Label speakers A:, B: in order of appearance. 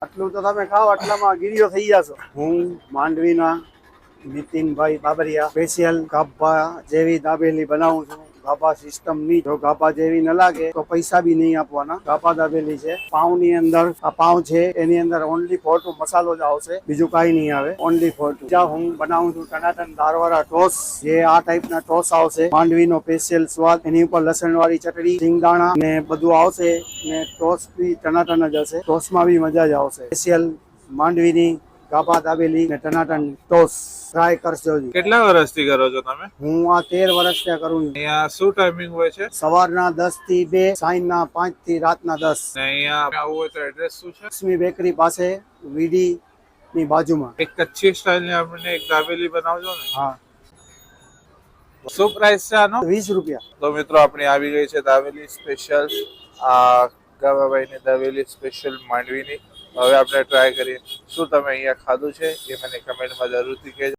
A: આટલું તો તમે ખાઓ આટલામાં ગીરીઓ થઈ જશો। હું માંડવીના નીતિનભાઈ બાબરિયા સ્પેશિયલ ગાભા જેવી દાબેલી બનાવું છું। ગાભા સિસ્ટમ ની, જો ગાભા જેવી ન લાગે તો પૈસા બી નહીં આપવાના। ગાભા દાબેલી છે, પાઉં ની અંદર આ પાઉં છે એની અંદર ઓનલી ફોર મસાલો જ આવશે, બીજું કઈ નહીં આવે, ઓનલી ફોર। જ્યાં હું બનાવું છું ટનાટન દાળવાળા ટોસ, જે આ ટાઈપ ના ટોસ આવશે, માંડવીનો સ્પેશિયલ સ્વાદ, એની ઉપર લસણ વાળી ચટણી, સિંગદાણા ને બધું આવશે ને ટોસ બી ટનાટન જ હશે, ટોસમાં બી મજા જ આવશે। સ્પેશિયલ માંડવીની ગાભા દાબેલી ને ટનાટન ટોસ ટ્રાય કરજો।
B: કેટલા વર્ષથી કરો છો તમે?
A: હું આ 13 વર્ષથી કરું છું।
B: અહીંયા શું ટાઈમિંગ હોય છે?
A: સવારના 10 થી 2, સાંજના 5 થી રાતના 10।
B: ને અહીંયા આવવું હોય તો એડ્રેસ શું છે?
A: લક્ષ્મી બેકરી પાસે, વીડી ની બાજુમાં।
B: એક કચ્છી સ્ટાઇલ ની આપણને એક દાબેલી બનાવજો ને।
A: હા,
B: શું પ્રાઇસ છે આનો?
A: 20 રૂપિયા।
B: તો મિત્રો આપણી આવી ગઈ છે દાબેલી સ્પેશિયલ, આ ગાભાભાઈની દાબેલી સ્પેશિયલ માંડવીની। હવે આપણે ટ્રાય કરીએ। શું તમે અહીંયા ખાધું છે એ મને કમેન્ટમાં જરૂરથી કહેજો।